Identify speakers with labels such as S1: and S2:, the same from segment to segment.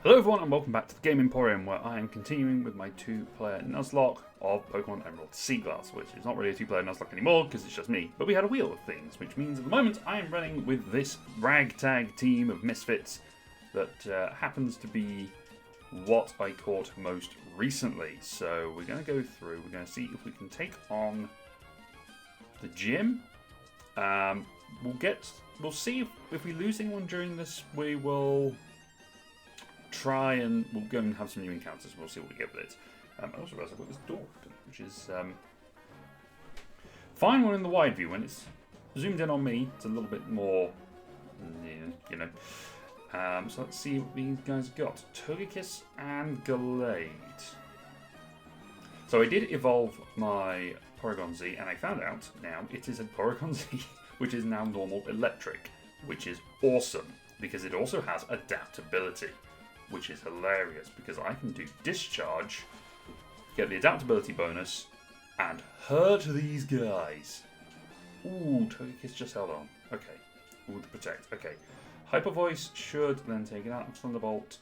S1: Hello everyone and welcome back to the Game Emporium, where I am continuing with my two-player Nuzlocke of Pokemon Emerald Seaglass, which is not really a two-player Nuzlocke anymore because it's just me, but we had a wheel of things, which means at the moment I am running with this ragtag team of misfits that happens to be what I caught most recently. So we're going to go through, we're going to see if we can take on the gym. We'll see if we lose anyone during this. We will try and we'll go and have some new encounters. We'll see what we get with it. I also realised I've got this door open, which is fine when in the wide view. When it's zoomed in on me, it's a little bit more, you know. So let's see what these guys got. Togekiss and Gallade. So I did evolve my Porygon Z, and I found out now it is a Porygon Z, which is now normal electric, which is awesome because it also has adaptability, which is hilarious because I can do discharge, get the adaptability bonus, and hurt these guys. Ooh, Togekiss just held on. Okay. Ooh, the protect. Okay. Hyper Voice should then take it out of Thunderbolt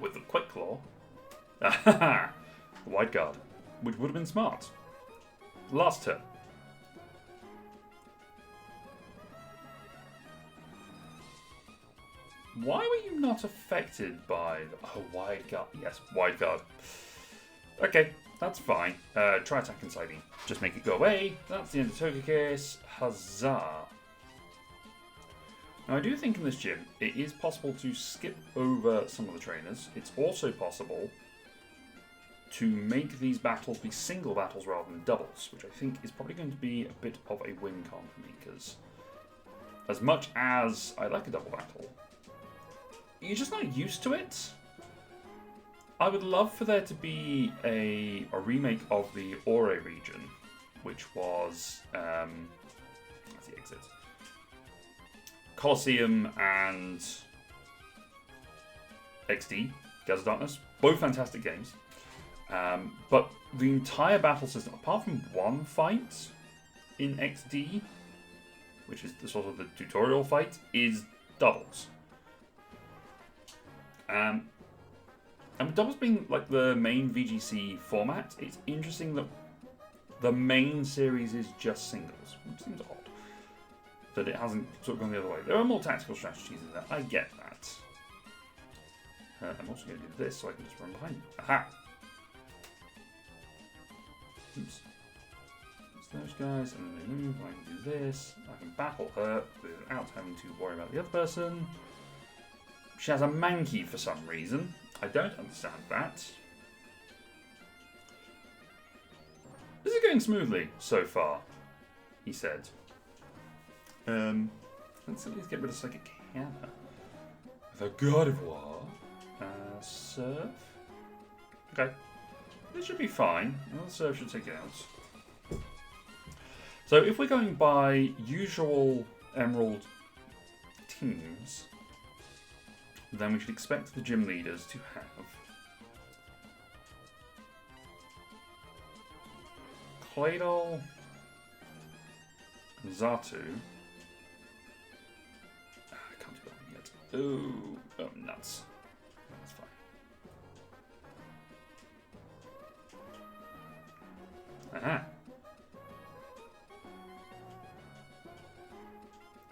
S1: with the Quick Claw. The Wide Guard, which would have been smart. Last turn. Why were you not affected by the... Oh, Wide Guard. Yes, Wide Guard. Okay, that's fine. Try attack and sliding. Just make it go away. That's the end of Togekiss. Huzzah. Now, I do think in this gym, it is possible to skip over some of the trainers. It's also possible to make these battles be single battles rather than doubles, which I think is probably going to be a bit of a win con for me, because as much as I like a double battle, you're just not used to it. I would love for there to be a remake of the Ore region, which was that's the exit. Colosseum and XD, Gaza Darkness, both fantastic games. But the entire battle system, apart from one fight in XD, which is the sort of the tutorial fight, is doubles. And with doubles being like the main VGC format, it's interesting that the main series is just singles, which seems odd. That it hasn't sort of gone the other way. There are more tactical strategies in there, I get that. I'm also going to do this so I can just run behind you. Aha! Oops. It's those guys, and then they move, I can do this. I can battle her without having to worry about the other person. She has a Mankey for some reason. I don't understand that. This is going smoothly so far, he said. Let's at least get rid of Psychic Hammer. The God of War. Surf. Okay. This should be fine. Another Surf should take it out. So if we're going by usual Emerald teams, then we should expect the gym leaders to have Claydol, Xatu. I can't do that one yet. Oh, nuts. That's fine. Aha.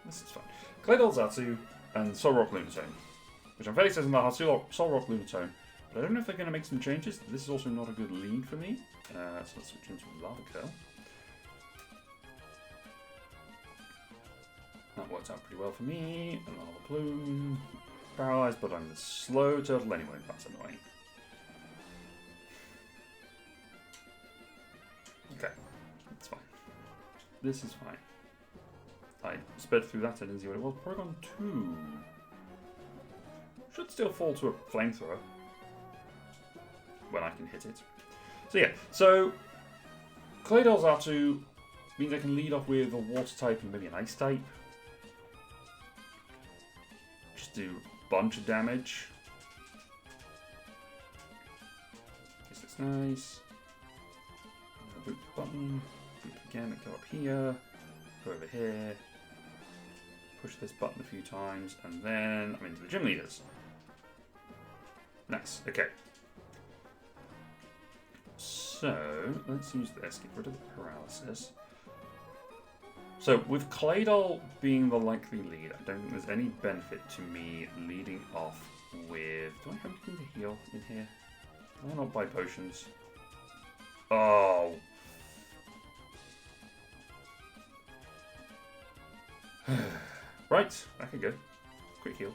S1: This is fine. Claydol, Xatu, and Solrock Lunatone. Which I'm fairly certain they'll have Solrock Lunatone. But I don't know if they're going to make some changes. This is also not a good lead for me. So let's switch into Lava Curl. That works out pretty well for me. And Lava Plume. Paralyzed, but I'm a slow turtle anyway. That's annoying. Okay. That's fine. This is fine. I sped through that. I didn't see what it was. Porygon 2. Should still fall to a flamethrower when I can hit it. So yeah, so Claydol Xatu means I can lead off with a water type and maybe an ice type. Just do a bunch of damage. This looks nice. Boot the button, boot again and go up here, go over here, push this button a few times, and then I'm into the gym leaders. Nice. Okay. So let's use this. Get rid of the paralysis. So with Claydol being the likely lead, I don't think there's any benefit to me leading off with. Do I have anything to heal in here? Why not buy potions? Oh. Right, that could go. Quick heal.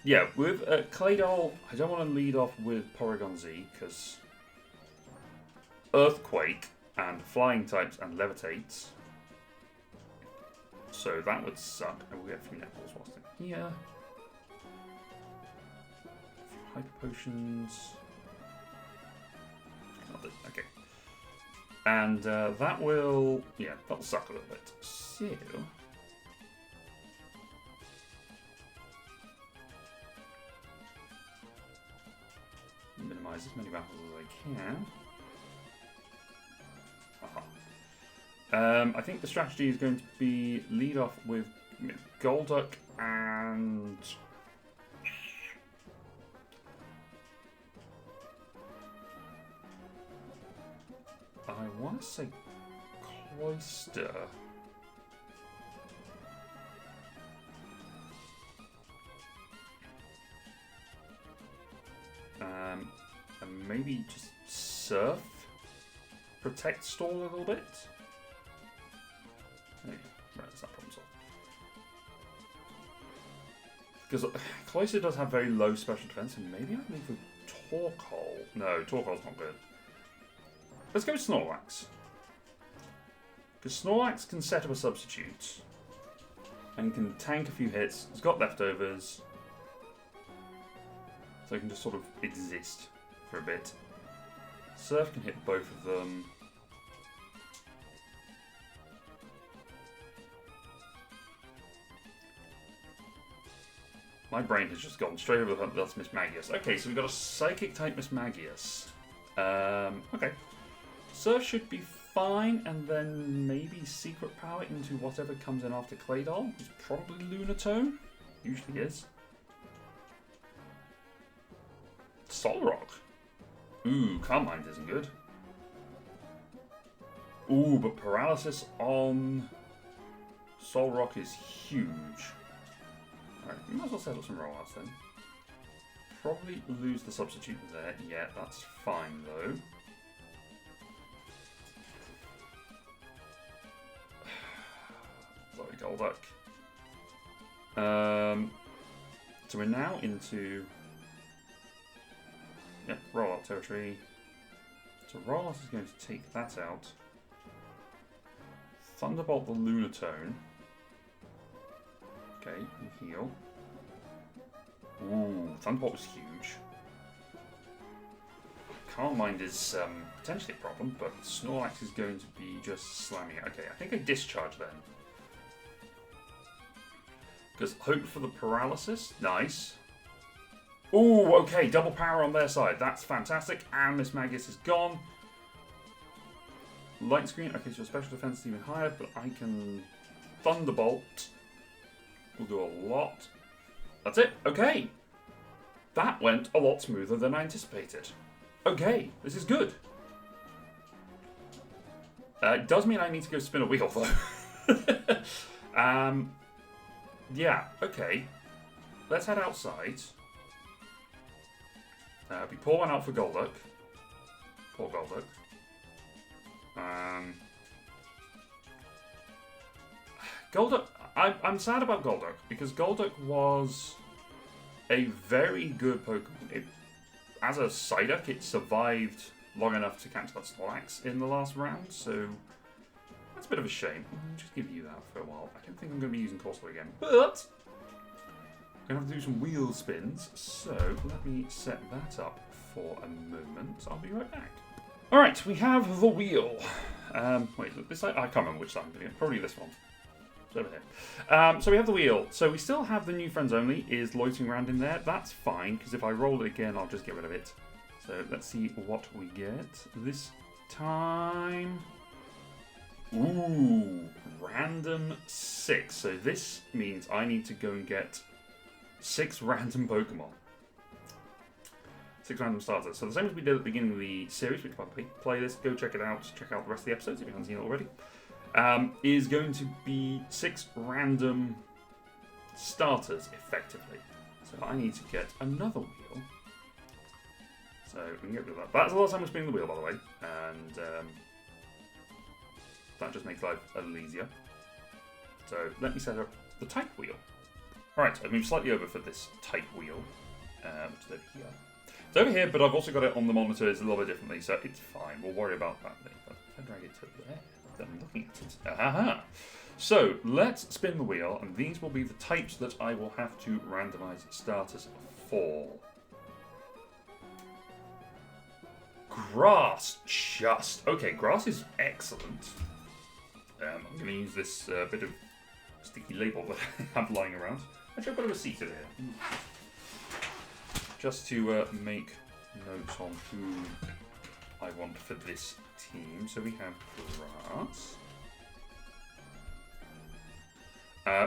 S1: Yeah, with Claydol, I don't want to lead off with Porygon Z because Earthquake and Flying types and Levitates. So that would suck. And we'll get a few netballs whilst in here. A few Hyper Potions. Okay. And that will, yeah, that'll suck a little bit. So, minimize as many battles as I can. I think the strategy is going to be lead off with Golduck and I want to say Cloyster. And maybe just Surf? Protect Stall a little bit? Hey, right, that's that problem solved. Because Cloyster does have very low special defense, and maybe I leave with Torkoal. No, Torkoal's not good. Let's go with Snorlax. Because Snorlax can set up a substitute. And can tank a few hits. It's got leftovers. So it can just sort of exist for a bit. Surf can hit both of them. My brain has just gone straight over the hump. That's Mismagius. Okay, so we've got a Psychic type Mismagius. Okay. Surf should be fine, and then maybe Secret Power into whatever comes in after Claydol. It's probably Lunatone. Usually is. Solrock. Ooh, Calm Mind isn't good. Ooh, but Paralysis on Solrock is huge. Alright, we might as well set up some rollouts then. Probably lose the substitute there. Yeah, that's fine though. Sorry, Golduck. So we're now into rollout territory. So rollout is going to take that out. Thunderbolt the Lunatone. Okay, and heal. Ooh, Thunderbolt was huge. Calm Mind is potentially a problem, but Snorlax is going to be just slamming it. Okay, I think I discharge then. Because hope for the paralysis. Nice. Ooh, okay, double power on their side. That's fantastic. And Mismagius is gone. Light Screen. Okay, so your special defense is even higher, but I can Thunderbolt. Will do a lot. That's it. Okay. That went a lot smoother than I anticipated. Okay, this is good. It does mean I need to go spin a wheel, though. Yeah, okay. Let's head outside. We pour one out for Golduck. Poor Golduck. Golduck, I'm sad about Golduck because Golduck was a very good Pokemon. As a Psyduck, it survived long enough to catch that Snorlax in the last round, so that's a bit of a shame. I'll just give you that for a while. I don't think I'm going to be using Corsola again, but I'm going to have to do some wheel spins, so let me set that up for a moment. I'll be right back. Alright, we have the wheel. Wait, look, this side? I can't remember which side I'm doing. Probably this one. It's over here. So we have the wheel. So we still have the new friends only is loitering around in there. That's fine, because if I roll it again, I'll just get rid of it. So let's see what we get this time. Ooh, random 6. So this means I need to go and get 6 random Pokemon. 6 random starters. So the same as we did at the beginning of the series, which by the way, play this, go check it out, check out the rest of the episodes if you haven't seen it already, is going to be 6 random starters, effectively. So I need to get another wheel. So we can get rid of that. That's the last time we're spinning the wheel, by the way, and that just makes life a little easier. So let me set up the type wheel. Alright, I've moved slightly over for this type wheel, which is over here. It's over here, but I've also got it on the monitors a little bit differently, so it's fine. We'll worry about that later. If I drag it to there, then I'm looking at it. Aha! So, let's spin the wheel, and these will be the types that I will have to randomize starters for. Grass, just. Okay, grass is excellent. I'm going to use this bit of sticky label that I have lying around. Actually, I've got a receipt in here. Just to make notes on who I want for this team. So we have grass.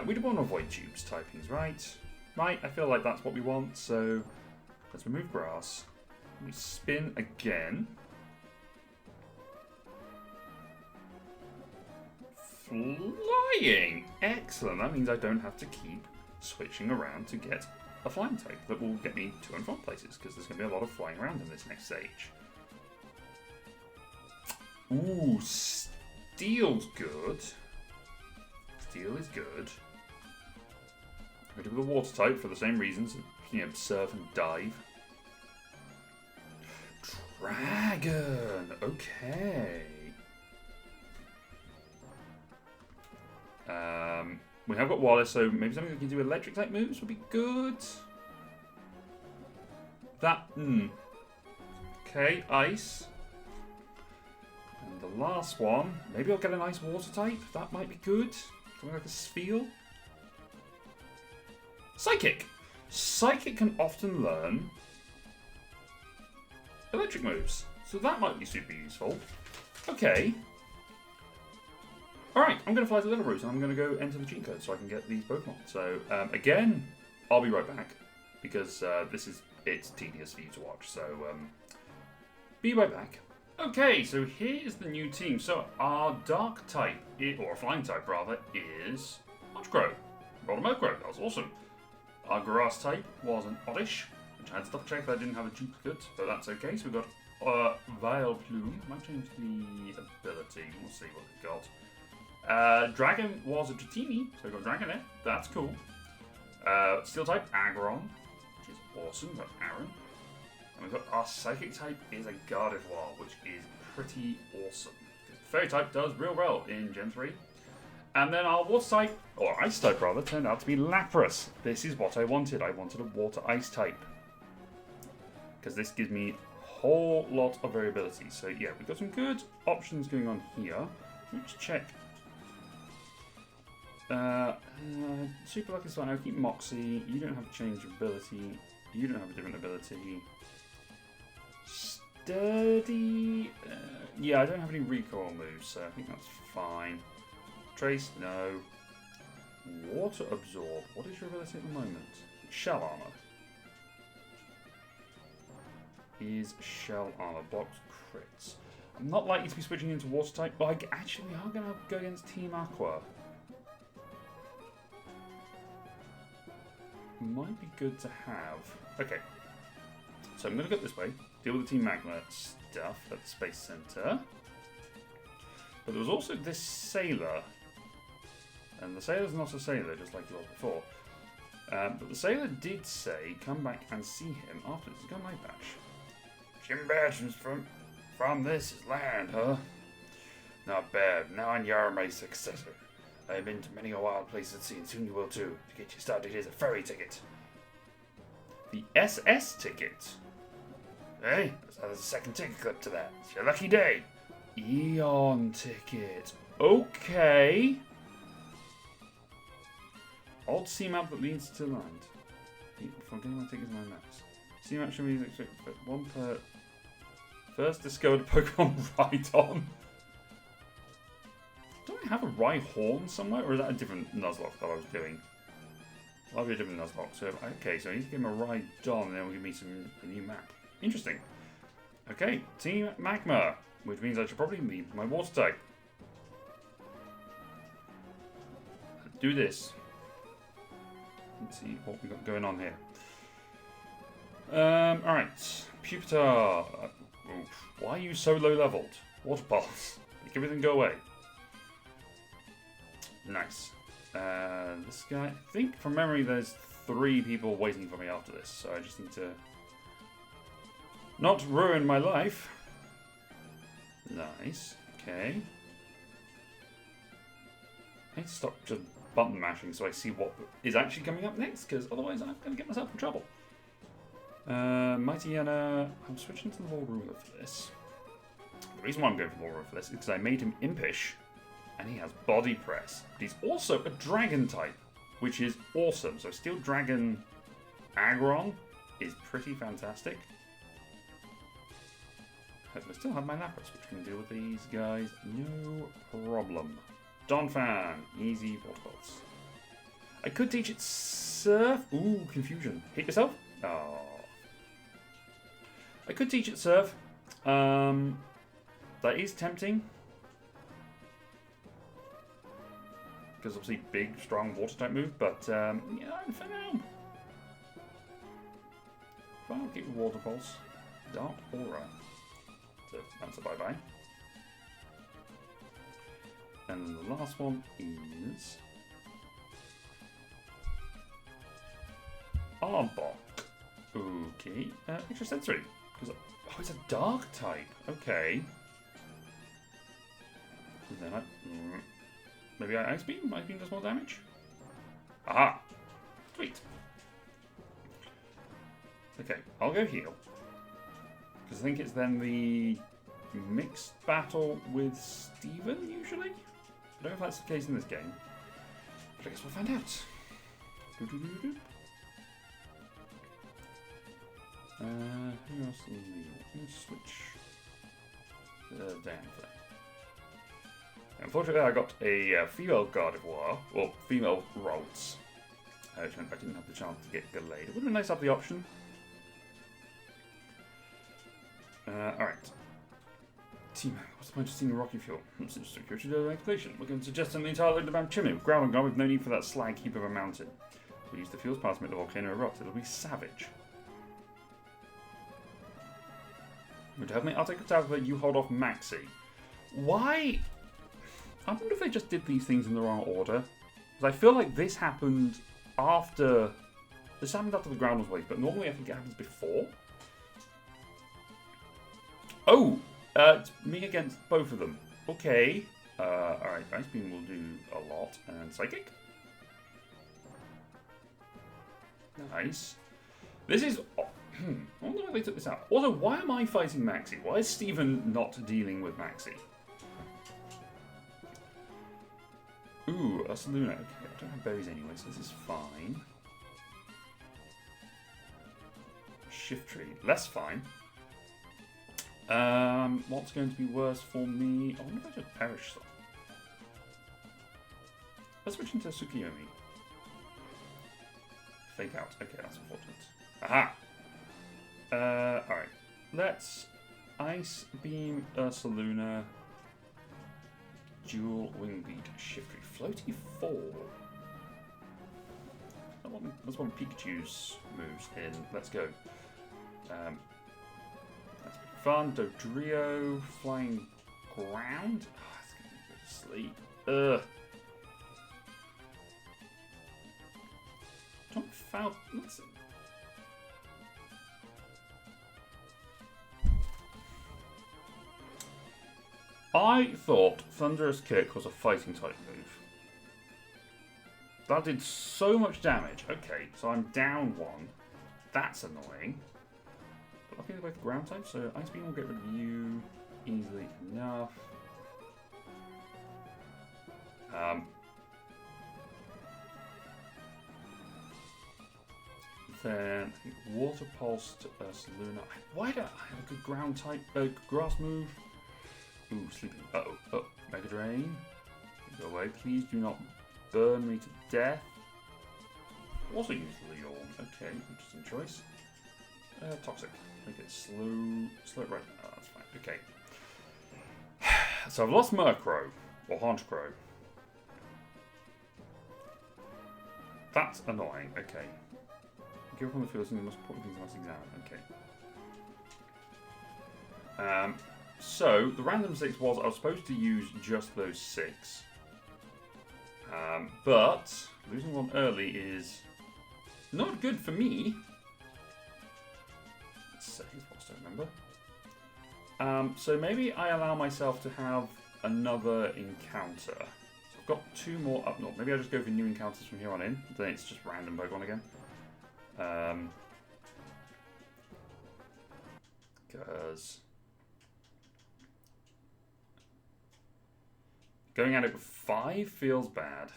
S1: We do want to avoid tubes typings, right? Right, I feel like that's what we want. So let's remove grass. We spin again. Flying! Excellent. That means I don't have to keep switching around to get a flying type that will get me to and from places, because there's going to be a lot of flying around in this next stage. Ooh, steel's good. Steel is good. I'm going to go with a water type for the same reasons. You know, surf and dive. Dragon! Okay. We have got Wallace, so maybe something we can do electric type moves would be good. That, Okay, ice. And the last one, maybe I'll get an ice water type. That might be good. Something like a Spheal. Psychic. Psychic can often learn electric moves, so that might be super useful. Okay. Alright, I'm going to fly to Little Roost and I'm going to go enter the cheat code so I can get these Pokemon. So, again, I'll be right back because it's tedious for you to watch. So, be right back. Okay, so here's the new team. So, our Dark type, or Flying type rather, is Honchkrow. Rolled a Murkrow, that was awesome. Our Grass type was an Oddish, which I had to double check that I didn't have a duplicate, but that's okay. So we've got Vileplume. Might change the ability. We'll see what we've got. Dragon was a Dratini, so we've got Dragon there. That's cool. Steel type, Aggron, which is awesome. We've got Aaron. And we've got our Psychic type is a Gardevoir, which is pretty awesome. Fairy type does real well in Gen 3. And then our Water type, or Ice type rather, turned out to be Lapras. This is what I wanted. I wanted a Water Ice type. Because this gives me a whole lot of variability. So yeah, we've got some good options going on here. Let's check. Super Lucky Slime, I'll keep Moxie. You don't have a change ability. You don't have a different ability. Sturdy. Yeah, I don't have any recoil moves, so I think that's fine. Trace, no. Water Absorb. What is your ability at the moment? Shell Armor. Is Shell Armor. Blocks crits. I'm not likely to be switching into Water type, but I actually are going to go against Team Aqua. Might be good to have. Okay. So I'm going to go this way. Deal with the Team Magma stuff at the Space Center. But there was also this Sailor. And the Sailor's not a Sailor, just like it was before. But the Sailor did say, come back and see him afterwards. He's got an eye patch. Impressions from this land, huh? Not bad. Now I are my successor. I have been to many a wild place at sea, and soon you will too. To get you started, here's a ferry ticket. The SS ticket? Hey, there's a second ticket clip to that. It's your lucky day. Eon ticket. Okay. Old sea map that leads to land. From getting my tickets and my maps. Sea map should be one per first discovered Pokemon Rhydon. Do I have a Rhyhorn somewhere, or is that a different Nuzlocke that I was doing? I'll be a different Nuzlocke. So, okay, so I need to give him a ride on, and then we'll give me a new map. Interesting. Okay, Team Magma, which means I should probably leave my water type. Let's do this. Let's see what we got going on here. Alright. Pupitar. Why are you so low leveled? Water pulse. Make everything go away. Nice. This guy, I think from memory there's 3 people waiting for me after this, so I just need to not ruin my life. Nice. Okay. I need to stop just button mashing so I see what is actually coming up next, because otherwise I'm going to get myself in trouble. Mighty Anna, I'm switching to the Law Ruler for this. The reason why I'm going for Law Ruler for this is because I made him impish. And he has body press. But he's also a dragon type, which is awesome. So Steel Dragon Aggron is pretty fantastic. I still have my Lapras, which can deal with these guys no problem. Donphan, easy waterfalls. I could teach it Surf. Ooh, confusion. Hit yourself? Oh. I could teach it Surf. That is tempting. Because obviously big, strong water type move, but yeah, for now. I'll keep the Water Pulse. Dark Aura. So that's a bye-bye. And then the last one is Arbok. Okay. Extra sensory. Because it's a dark type. Okay. And then maybe Ice Beam? Ice Beam does more damage? Aha! Sweet. Okay, I'll go heal. Because I think it's then the mixed battle with Steven, usually? I don't know if that's the case in this game. But I guess we'll find out. Who else in the... Let's switch down there. Unfortunately, I got a female Gardevoir, or female Ralts, which meant I didn't have the chance to get Gallade. It would have been nice to have the option. Alright. Team, what's the point of seeing a rocky fuel? Since security explanation, we're going to suggest an entire load of Chimney. Ground and ground with no need for that slag heap of a mountain. We'll use the fuels past make the volcano erupt. It'll be savage. Would you help me? I'll take a but you hold off Maxi. Why? I wonder if they just did these things in the wrong order. Because I feel like this happened after... This happened after the ground was waved, but normally I think it happens before. Oh! It's me against both of them. Okay. Alright, Ice Beam will do a lot. And Psychic. Nice. This is... I wonder why they took this out. Also, why am I fighting Maxi? Why is Steven not dealing with Maxi? Ooh, Ursaluna. Okay, I don't have berries anyway, so this is fine. Shift Tree. Less fine. What's going to be worse for me? I wonder if I just perish some. Let's switch into Tsukiyomi. Fake out. Okay, that's unfortunate. Aha! Alright. Let's Ice Beam Ursaluna. Dual Wing Beat, Shift Tree. Floaty 4. That's one of Pikachu's moves in. Let's go. That's pretty fun. Dodrio, Flying Ground. Oh, it's going to go to sleep. Ugh. Don't foul. Let's see. I thought Thunderous Kick was a fighting type move. That did so much damage. Okay, so I'm down 1. That's annoying. But luckily they're both ground types, so Ice Beam will get rid of you easily enough. Then I think Water Pulse to Ursaluna. Why don't I have a good ground type, grass move? Ooh, sleeping. Uh-oh. Oh, Mega Drain. Go away. Please do not burn me to death. Also use Leon. Okay, interesting choice. Toxic. Make it slow it right. Oh, that's fine. Okay. So I've lost Murkrow, or Honchkrow. That's annoying. Okay. Give up on the field, so you must put things must examine. Okay. So the random 6 was I was supposed to use just those 6. But losing one early is not good for me. Settings box, I remember. So maybe I allow myself to have another encounter. So I've got 2 more up north. Maybe I just go for new encounters from here on in. Then it's just random Pokemon again. Because going at it with 5 feels bad.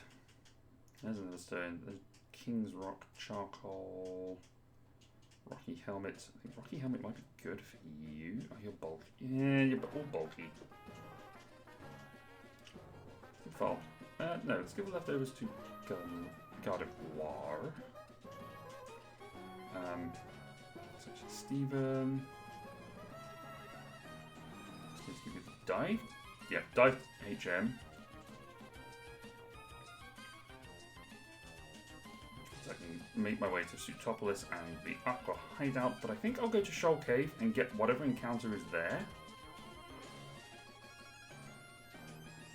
S1: There's another stone. There's King's Rock, Charcoal, Rocky Helmet. I think Rocky Helmet might be good for you. Oh, you're bulky. Yeah, you're all bulky. Good fault. No, let's give the leftovers to Gardevoir. So Steven. Let's give you the dive. Yeah, dive HM. So I can make my way to Sutopolis and the Aqua Hideout, but I think I'll go to Shoal Cave and get whatever encounter is there.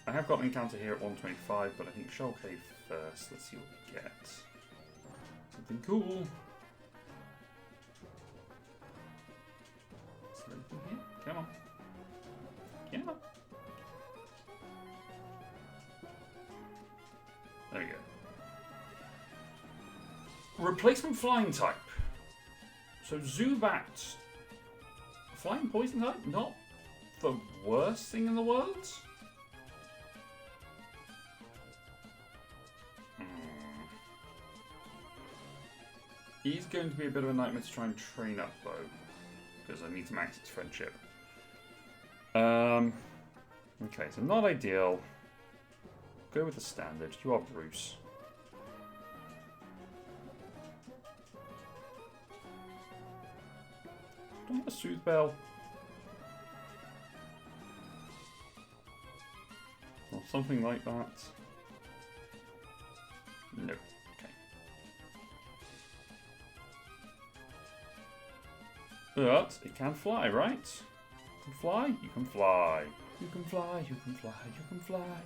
S1: I have got an encounter here at 125, but I think Shoal Cave first. Let's see what we get. Something cool. Is there anything here? Come on. Come on. There we go. Replacement flying type. So Zubat, flying poison type, not the worst thing in the world. He's going to be a bit of a nightmare to try and train up though, because I need to max its friendship. Okay, so not ideal. Go with the standard. You are Bruce. Do I want a Soothe Bell? Or something like that? No. Okay. But it can fly, right? You can fly? You can fly. You can fly, you can fly, you can fly.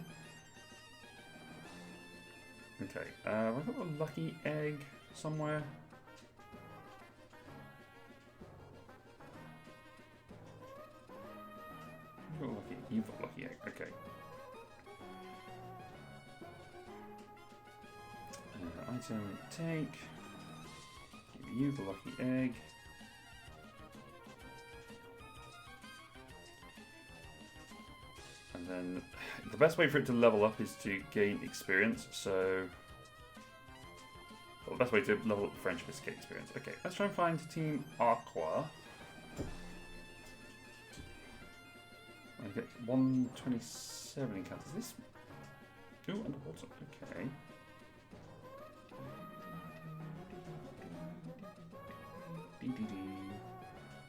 S1: Okay, I've got a lucky egg somewhere. You've got lucky egg, okay. Item take. Give you the lucky egg. And then the best way for it to level up is to gain experience. So, well, the best way to level up the friendship is to get experience. Okay, let's try and find Team Aqua. I get 127 encounters. This. Ooh, underwater. Okay.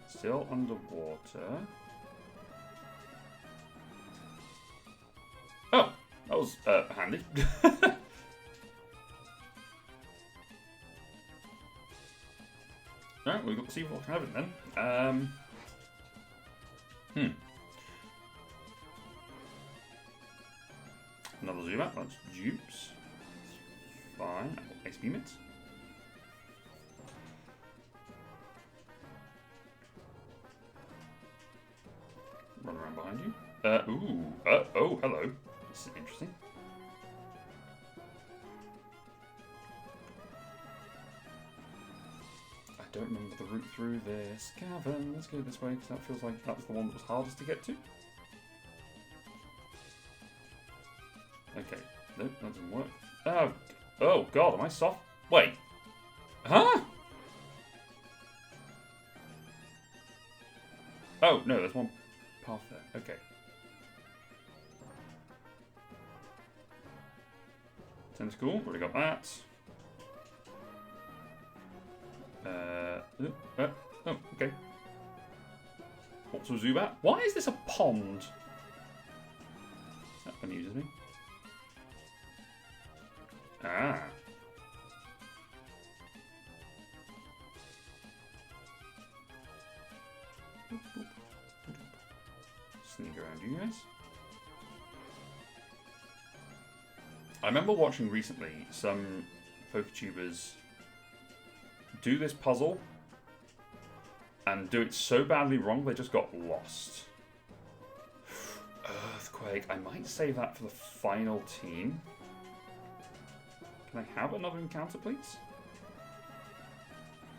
S1: Still underwater. Oh, that was handy. Right, we've got to see what can happen then. Another Zubat, that's dupes. Fine, Ice Beam it. Run around behind you. Oh, hello. This is interesting. I don't remember the route through this cavern. Let's go this way, because that feels like that was the one that was hardest to get to. Okay. Nope, that doesn't work. Oh god, am I soft? Wait. Huh? Oh, no, there's one path there. Okay. Tentacle, already got that. Oh, okay. Also Zubat. Why is this a pond? That amuses me. Ah. Sneak around you guys. I remember watching recently some PokeTubers do this puzzle and do it so badly wrong they just got lost. Earthquake. I might save that for the final team. Can I have another encounter, please?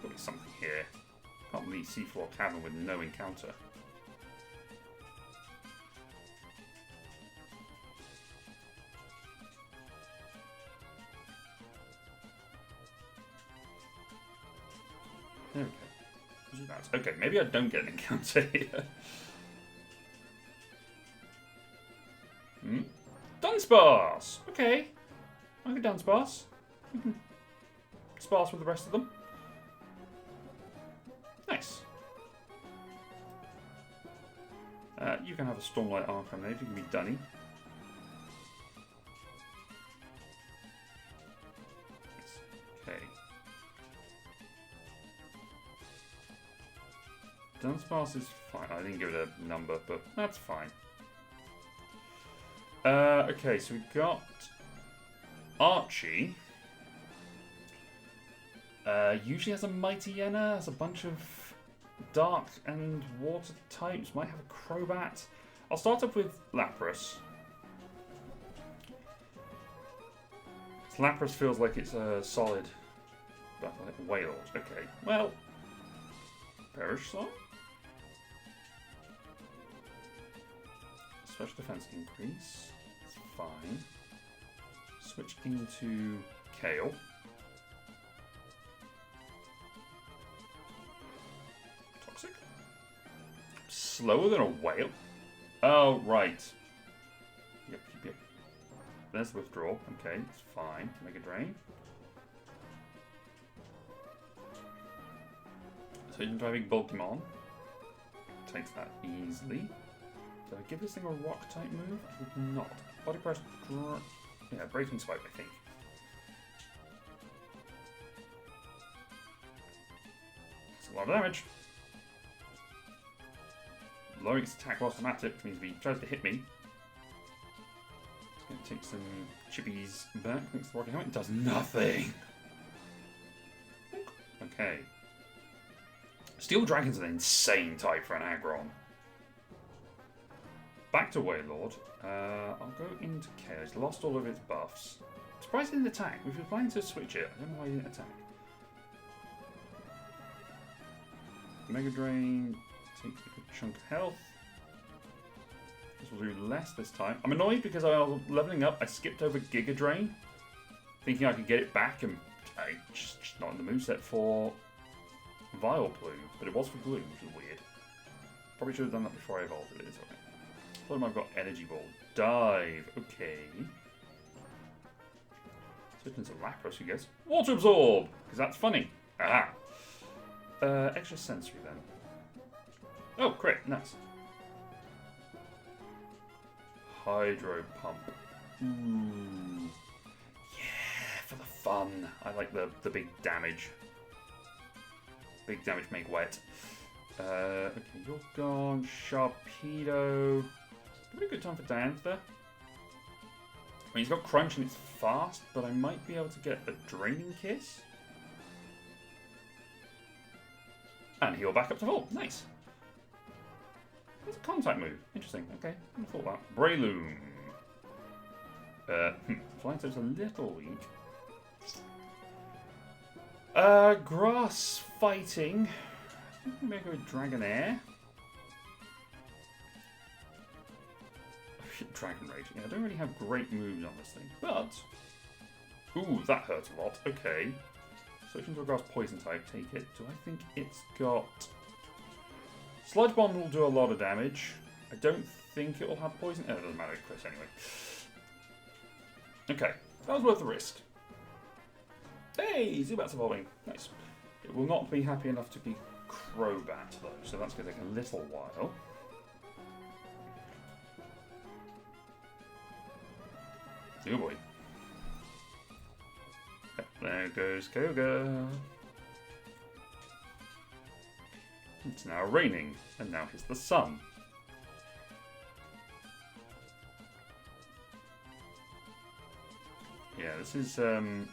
S1: There'll be something here. Can't believe seafloor cavern with no encounter. There we go. Okay, maybe I don't get an encounter here. Dunsparce! Okay. I could Dunsparce. We can sparse with the rest of them. Nice. You can have a Stormlight Arcanine. You can be Dunny. Okay. Dunsparce is fine. I didn't give it a number, but that's fine. Okay, so we've got Archie. Usually has a Mighty Yenna, has a bunch of dark and water types, might have a Crobat. I'll start off with Lapras. Lapras feels like it's a solid, but like Wailord. Okay, well, Perish Song. Special defense increase. It's fine. Switch into Kale. Toxic. Slower than a whale? Oh, right. Yep. There's the withdrawal. Okay, it's fine. Mega Drain. So you can try big Pokemon. Takes that easily. Did I give this thing a rock type move? I did not. Body press. Yeah, breaking swipe, I think. That's a lot of damage. Lowering its attack whilst automatic, which means if he tries to hit me, it's going to take some chippies back. Thanks to the rocket helmet. It does nothing. Okay. Steel Dragon's an insane type for an Aggron. Back to Wailord. I'll go into Chaos. It's lost all of its buffs. I'm surprised it didn't attack. We were planning to switch it. I don't know why it didn't attack. Mega Drain takes a good chunk of health. This will do less this time. I'm annoyed because I was leveling up. I skipped over Giga Drain, thinking I could get it back, and I just not in the moveset for Vileplume, but it was for Glue, which is weird. Probably should have done that before I evolved it. It's okay. I've got Energy Ball. Dive. Okay. Switch into Lapras, I guess. Water Absorb! Because that's funny. Aha! Extra Sensory then. Oh, crit. Nice. Hydro Pump. Ooh. Yeah, for the fun. I like the big damage. Big damage make wet. Okay, you're gone. Sharpedo. Pretty good time for Diantha. I mean, he's got Crunch and it's fast, but I might be able to get a Draining Kiss. And heal back up to full. Nice. That's a contact move. Interesting. Okay, I thought that. Breloom. Flying Type's a little weak. Grass Fighting. I think we may go with Dragonair. Dragon Rage. Yeah, I don't really have great moves on this thing, but... Ooh, that hurts a lot. Okay. Switch into a grass poison type, take it. Do I think it's got... Sludge Bomb will do a lot of damage. I don't think it will have poison. Oh, it doesn't matter, Chris, anyway. Okay, that was worth the risk. Hey, Zubat's evolving. Nice. It will not be happy enough to be Crobat, though, so that's going to take a little while. Oh boy. There goes Koga. It's now raining, and now here's the sun. Yeah, this is, It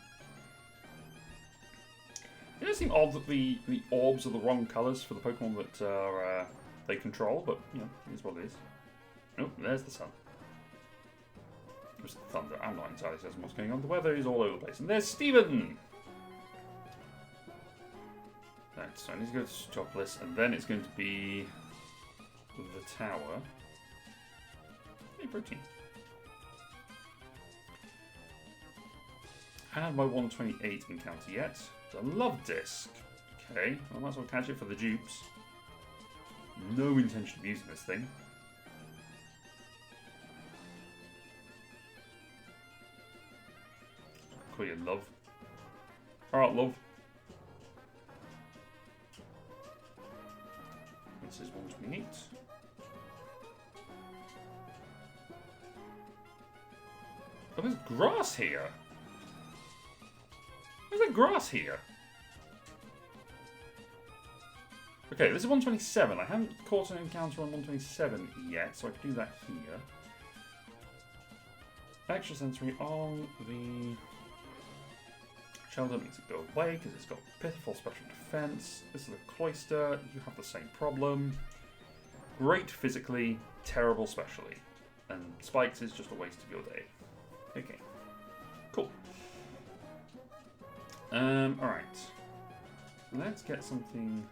S1: does seem odd that the orbs are the wrong colours for the Pokemon that are, they control, but, you know, it is what it is. Oh, there's the sun. There's the thunder. I'm not entirely certain what's going on. The weather is all over the place. And there's Steven! Right, so I need to go to Stopless, and then it's going to be the tower. Hey, protein. I haven't had my 128 encounter yet. The Love Disc. Okay, well, I might as well catch it for the dupes. No intention of using this thing. Call you Love. Alright, Love. This is 128. Oh, there's grass here. There's there grass here? Okay, this is 127. I haven't caught an encounter on 127 yet, so I can do that here. Extra sensory on the Shelter means it go away because it's got pitiful special defense. This is a Cloyster. You have the same problem. Great physically, terrible specially. And Spikes is just a waste of your day. Okay. Cool. Alright. Let's get something.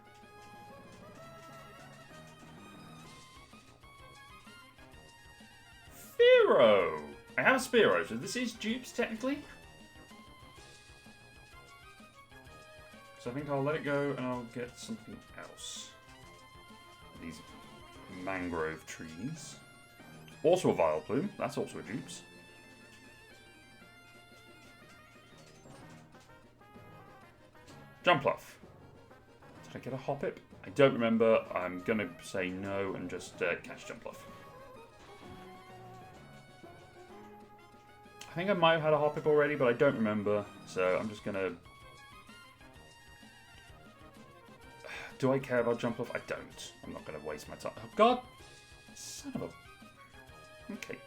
S1: Spearow! I have a Spearow, so this is dupes technically. So I think I'll let it go and I'll get something else. These mangrove trees. Also a Vileplume, that's also a dupes. Jumpluff. Did I get a Hoppip? I don't remember. I'm going to say no and just catch Jumpluff. I think I might have had a Hoppip already, but I don't remember. So I'm just going to... Do I care about Jumpluff? I don't. I'm not going to waste my time. Oh, God! Son of a... Okay.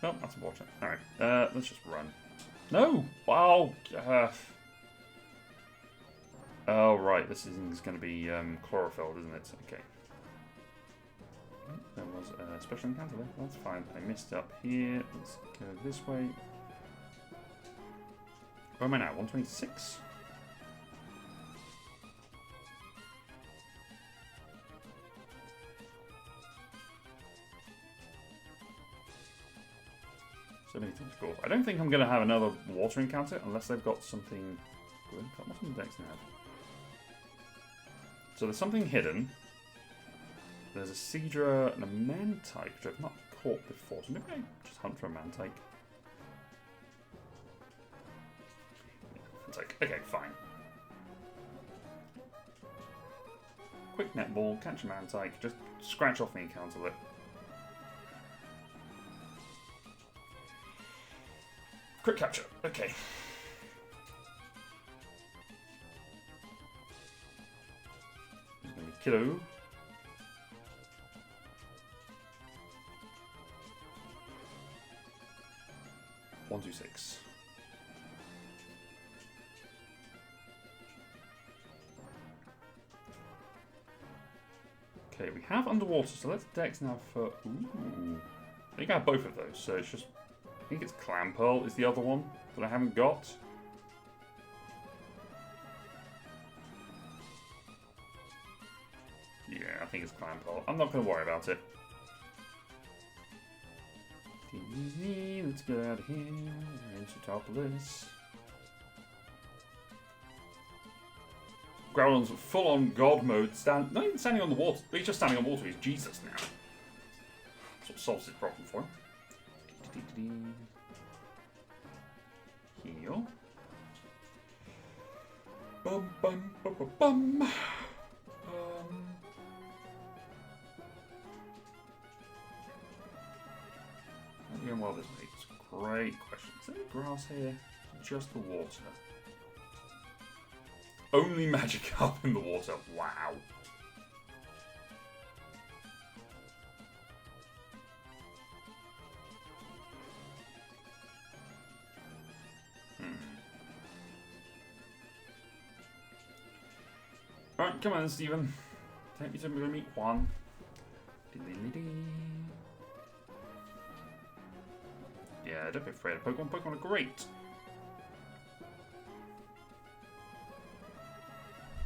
S1: Oh, that's unfortunate. Alright, let's just run. No! Wow! Oh, right. This is going to be chlorophyll, isn't it? Okay. There was a special encounter there. That's fine. I missed up here. Let's go this way. Where am I now? 126? So many things cool. I don't think I'm going to have another water encounter unless they've got something good. What's on the decks now? So there's something hidden. There's a Seadra and a Mantike, which I've not caught before. So maybe I just hunt for a Mantike. Mantike. Okay, fine. Quick netball, catch a Mantike, just scratch off the encounter list. Quick capture. Okay. There's going to be Kiddo. One, two, six. Okay, we have underwater, so let's Dex now for. Ooh. I think I have both of those, so it's just. I think it's Clamperl is the other one that I haven't got. Yeah, I think it's Clamperl. I'm not going to worry about it. Let's get out of here. Into Topless. Groudon's full-on God mode. Not even standing on the water. He's just standing on water. He's Jesus now. That's what solves his problem for him. deal. Bum, bum, bum, bum, bum. How are we going while this makes? Great question. Is there any grass here? Just the water. Only magic up in the water. Wow. Right, come on, Stephen. Take me to meet Juan. Yeah, don't be afraid of Pokemon. Pokemon are great.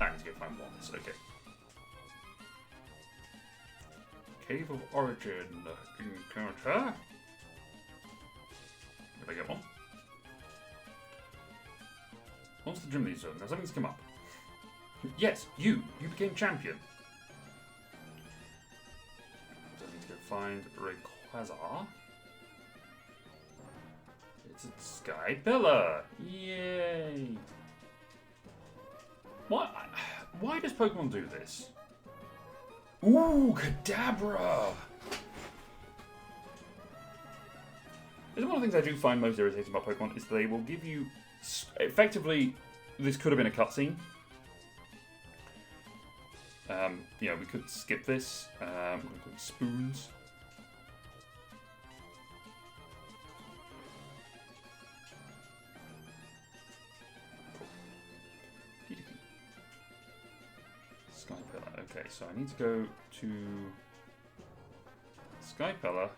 S1: I need to go find ones. Okay. Cave of Origin encounter. Did I get one? Monster Gym Leader Zone. Now something's come up. Yes, you became champion. So I need to go find Rayquaza. It's a Sky Pillar. Yay! Why does Pokemon do this? Ooh, Kadabra! One of the things I do find most irritating about Pokemon is they will give you... Effectively, this could have been a cutscene. You know, we could skip this. Spoons. Sky Pillar. Okay, so I need to go to Sky Pillar.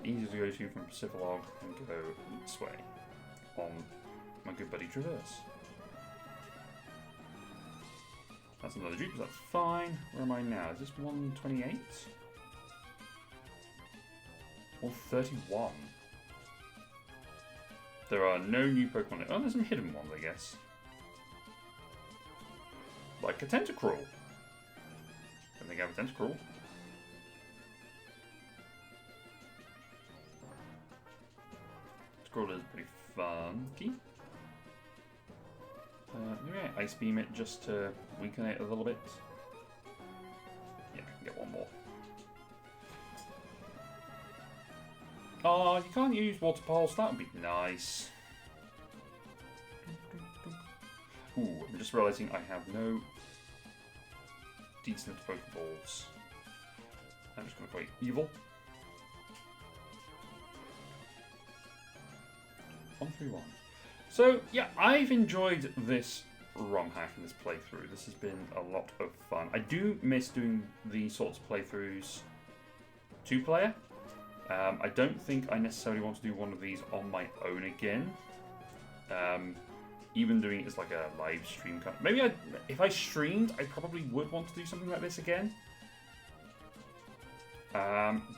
S1: Easy to go to from Pacificlog and go this way on my good buddy Traverse. That's another Dupe, that's fine. Where am I now? Is this 128? 131. There are no new Pokemon. Oh, there's some hidden ones, I guess. Like a Tentacruel. Don't think I have a Tentacruel. Tentacruel is pretty funky. Maybe I Ice Beam it just to weaken it a little bit. Yeah, I can get one more. Oh, you can't use Water Pulse. That would be nice. Ooh, I'm just realising I have no decent Pokeballs. I'm just going to play Evil. 131. So, yeah, I've enjoyed this ROM hack and this playthrough. This has been a lot of fun. I do miss doing these sorts of playthroughs two-player. I don't think I necessarily want to do one of these on my own again. Even doing it as like a live stream. Maybe if I streamed, I probably would want to do something like this again.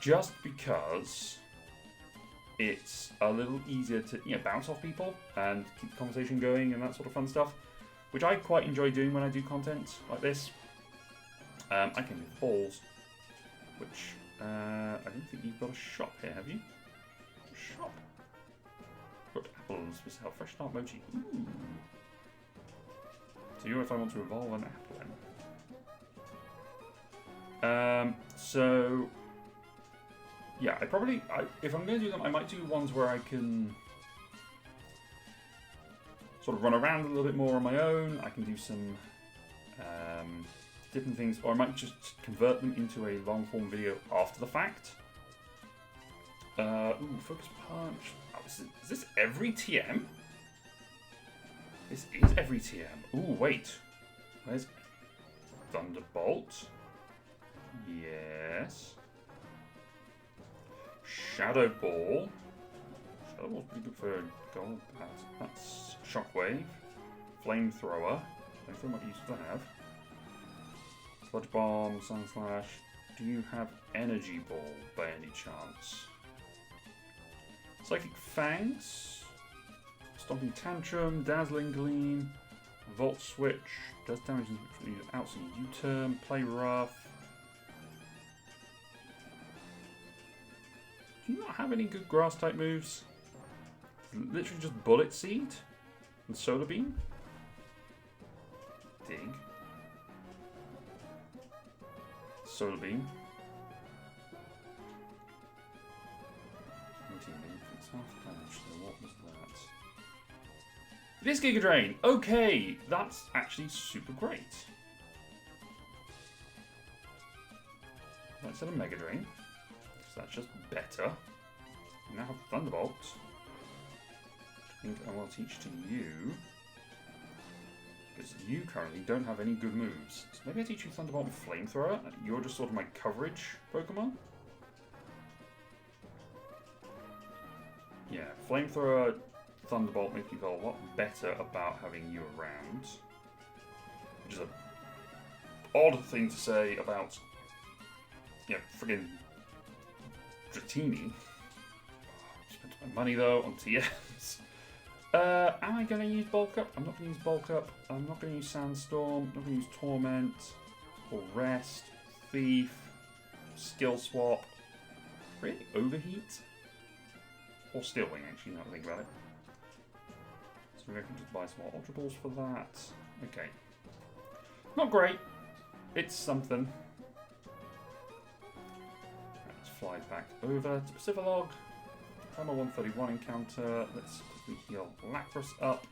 S1: Just because it's a little easier to bounce off people and keep the conversation going and that sort of fun stuff, which I quite enjoy doing when I do content like this. I can do balls, which I don't think you've got a shop here, have you? Shop. Got apples for sale. Fresh start mochi. Ooh. So you know if I want to evolve an apple then. So yeah, if I'm going to do them, I might do ones where I can sort of run around a little bit more on my own. I can do some different things, or I might just convert them into a long form video after the fact. Ooh, Focus Punch. Oh, is this every TM? This is every TM. Ooh, wait. Where's Thunderbolt? Yes. Shadow Ball. Shadow Ball's pretty good for a gold bat. That's Shockwave. Flamethrower. Flamethrower might be useful to have. Sludge Bomb, Sun Slash. Do you have Energy Ball by any chance? Psychic Fangs. Stomping Tantrum. Dazzling Gleam. Volt Switch. Does damage in outside U-turn. Play Rough. Do you not have any good grass type moves? literally just Bullet Seed and Solar Beam. Dig. Solar Beam. What was that? It is Giga Drain. Okay, that's actually super great. Instead of Mega Drain, so that's just better. We now have Thunderbolt. I think I will teach to you. Because you currently don't have any good moves. So maybe I teach you Thunderbolt and Flamethrower. You're just sort of my coverage Pokemon. Yeah, Flamethrower, Thunderbolt make you feel a lot better about having you around. Which is an odd thing to say about, yeah, friggin' Dratini. Spent my money though on TMs. Am I going to use Bulk Up? I'm not going to use Bulk Up. I'm not going to use Sandstorm. I'm not going to use Torment. Or Rest. Thief. Skill Swap. Really? Overheat? Or Steel Wing, actually, now that I think about it. So maybe I can just buy some more Ultra Balls for that. Okay. Not great. It's something. Let's fly back over to Pacificlog. Primal 131 encounter. Let's quickly heal Lapras up.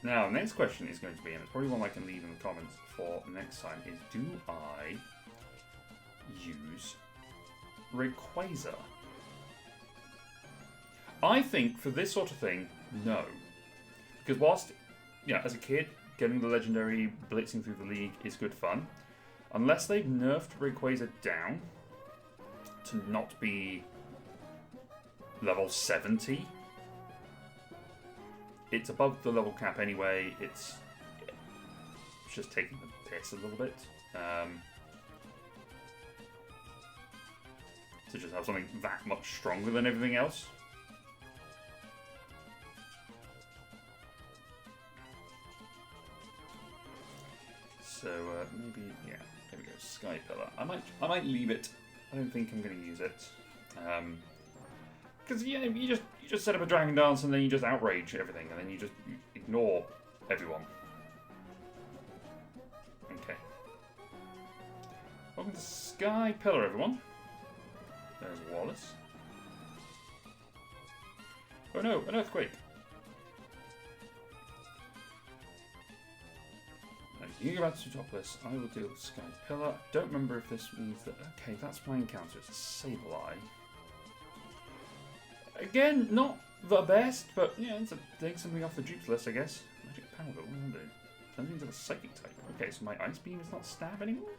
S1: Now, the next question is going to be, and it's probably one I can leave in the comments for next time, is do I use Rayquaza? I think for this sort of thing, no. Because whilst, yeah, as a kid, getting the legendary blitzing through the league is good fun, unless they've nerfed Rayquaza down to not be level 70, it's above the level cap anyway. It's just taking the piss a little bit. To just have something that much stronger than everything else. So maybe, yeah, there we go. Sky Pillar. I might leave it. I don't think I'm going to use it. Because yeah, you just set up a Dragon Dance and then you just outrage everything and then you just ignore everyone. Okay. Welcome to Sky Pillar, everyone. There's Wallace. Oh no, an earthquake. You go back to topless. I will deal with Sky Pillar. Don't remember if this means that. Okay, that's my encounter. It's a Sableye. Again, not the best, but yeah, it's a take something off the dupes list, I guess. Magic Powder. What will I do? Turns into a Psychic type. Okay, so my Ice Beam is not stab anymore.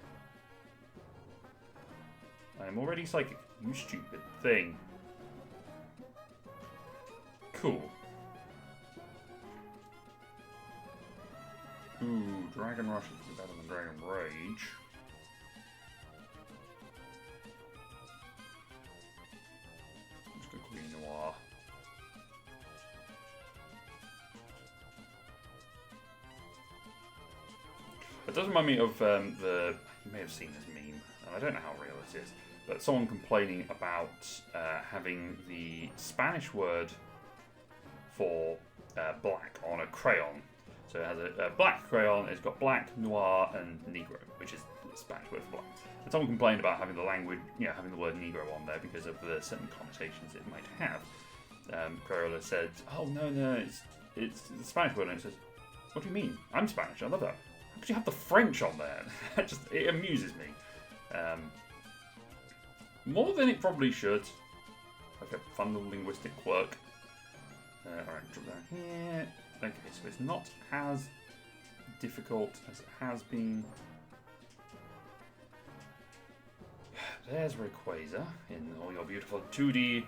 S1: I am already Psychic. You stupid thing. Cool. Ooh, Dragon Rush is better than Dragon Rage. Let's go Queen Noir. It does remind me of the... You may have seen this meme, and I don't know how real it is, but someone complaining about having the Spanish word for black on a crayon. So it has a black crayon, it's got black, noir, and negro, which is the Spanish word for black. And someone complained about having the language, having the word negro on there because of the certain connotations it might have. Crayola said, "Oh no, it's the Spanish word," and it says, "What do you mean? I'm Spanish. I love that. How could you have the French on there?" It amuses me. More than it probably should. Like a fun little linguistic quirk. Alright, drop down here. Okay, so it's not as difficult as it has been. There's Rayquaza in all your beautiful 2D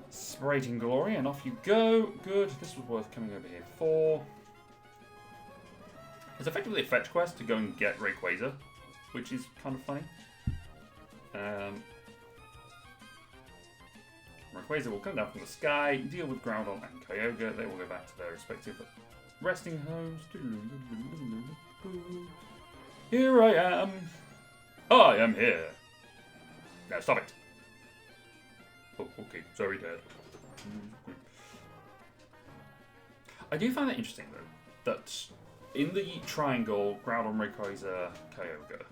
S1: spriting glory, and off you go. Good, this was worth coming over here for. It's effectively a fetch quest to go and get Rayquaza, which is kind of funny. Rayquaza will come down from the sky, deal with Groudon and Kyogre. They will go back to their respective resting homes. Here I am. I am here. Now stop it. Oh, okay. Sorry, Dad. I do find it interesting, though, that in the triangle, Groudon, Rayquaza, Kyogre,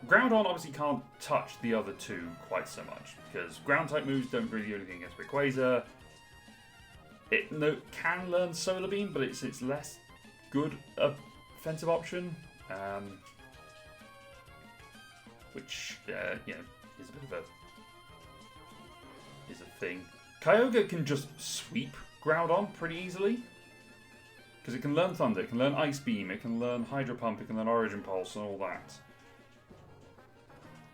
S1: Groudon obviously can't touch the other two quite so much, because ground-type moves don't really do anything against Rayquaza. It can learn Solar Beam, but it's less good offensive option, which you know, is a bit of a thing. Kyogre can just sweep Groudon pretty easily, because it can learn Thunder, it can learn Ice Beam, it can learn Hydro Pump, it can learn Origin Pulse, and all that.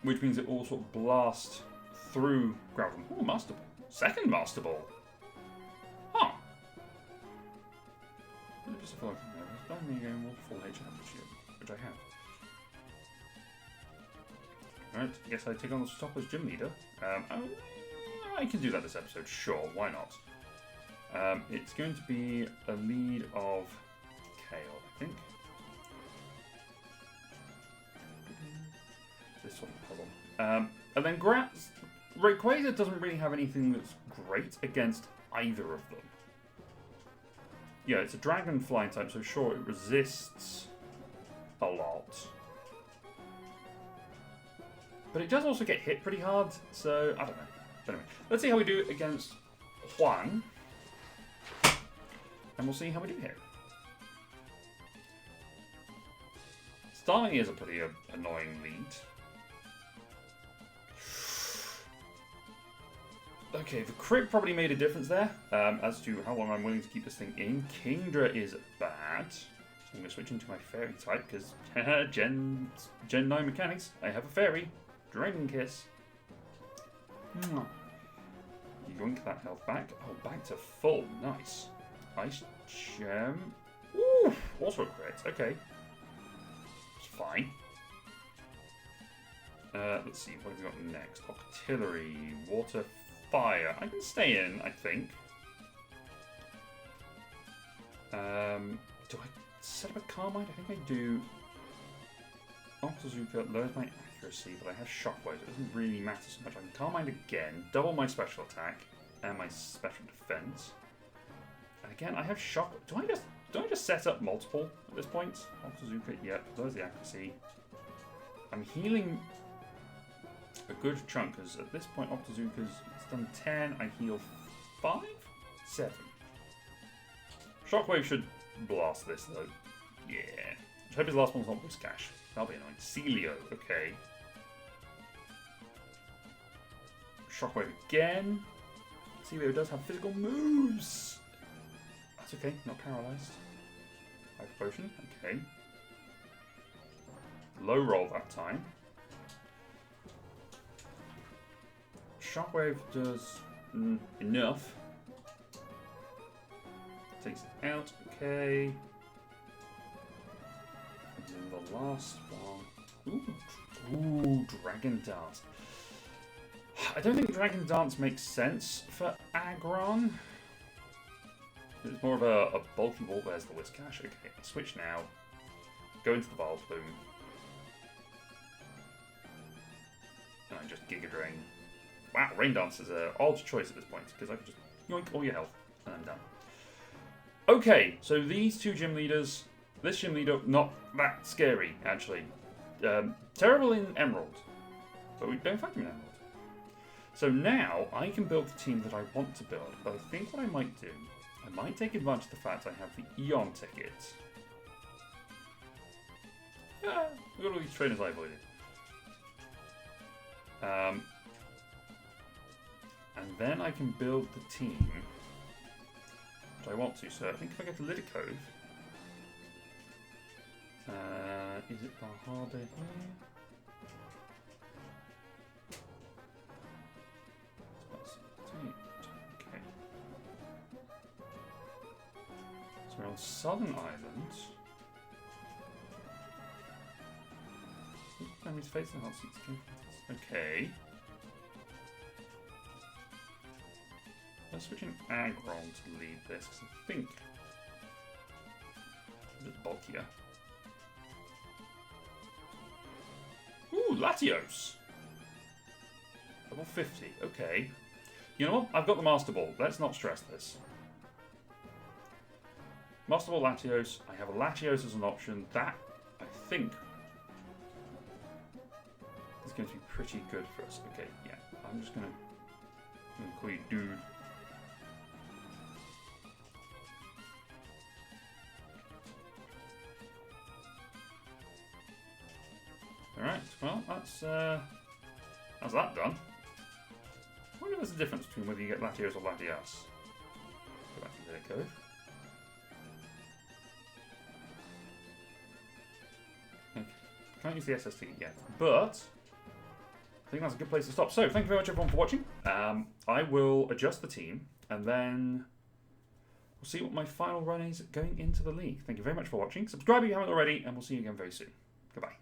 S1: Which means it all sort of blast through Groudon. Oh, Master Ball. Second Master Ball. Huh. Just a full HM, which I have. Alright, I guess I take on the top as gym leader. I can do that this episode, sure, why not? It's going to be a lead of Kale, I think. This sort of puzzle. And then Rayquaza doesn't really have anything that's great against either of them. Yeah, it's a dragon flying type, so sure, it resists a lot. But it does also get hit pretty hard, so I don't know. But anyway, let's see how we do against Juan. And we'll see how we do here. Starmie is a pretty annoying lead. Okay, the crit probably made a difference there, as to how long I'm willing to keep this thing in. Kingdra is bad. So I'm going to switch into my fairy type, because Gen 9 mechanics. I have a fairy. Dragon Kiss. Yoink that health back. Oh, back to full. Nice. Ice Gem. Ooh, also a crit. Okay. It's fine. Let's see, what have we got next? Octillery, Water, Fire. I can stay in, I think. Do I set up a Carmine? I think I do. Octazooka lowers my accuracy, but I have Shockwave. It doesn't really matter so much. I can Carmine again, double my special attack and my special defense. And again, I have Shock. Do I just set up multiple at this point? Octazooka, yep. Lowers the accuracy. I'm healing a good chunk, because at this point Octazooka's done 10, I heal 5? 7. Shockwave should blast this though. Yeah. I hope his last one's not Whiscash. That'll be annoying. Celio, okay. Shockwave again. Celio does have physical moves. That's okay, not paralysed. Hyper Potion, okay. Low roll that time. Shockwave does enough. Takes it out, okay. And then the last one. Ooh, Dragon Dance. I don't think Dragon Dance makes sense for Aggron. It's more of a bulky ball. There's the Whiscash. Okay, switch now. Go into the Vileplume. And I just Giga Drain. Wow, Rain Dance is an odd choice at this point, because I can just yoink all your health, and I'm done. Okay, so these two gym leaders, this gym leader, not that scary, actually. Terrible in Emerald, but we don't fight him in Emerald. So now, I can build the team that I want to build, but I think what I might do, I might take advantage of the fact I have the Eon ticket. Yeah, we've got all these trainers I avoided. And then I can build the team which I want to. So I think if I go to Lidicove, is it Valhalla here? Okay. So we're on Southern Island. Enemy's facing hot seats. Okay. Let's switch in Aggron to lead this, because I think it's a bit bulkier. Ooh, Latios! Level 50, okay. You know what? I've got the Master Ball. Let's not stress this. Master Ball Latios. I have a Latios as an option. That, I think, is going to be pretty good for us. Okay, yeah. I'm just going to call you Dude. Alright, well, that's that done. I wonder if there's a difference between whether you get Latios or Latias. Go back to their code. Okay. Can't use the SST yet, but I think that's a good place to stop. So, thank you very much everyone for watching. I will adjust the team, and then we'll see what my final run is going into the league. Thank you very much for watching. Subscribe if you haven't already, and we'll see you again very soon. Goodbye.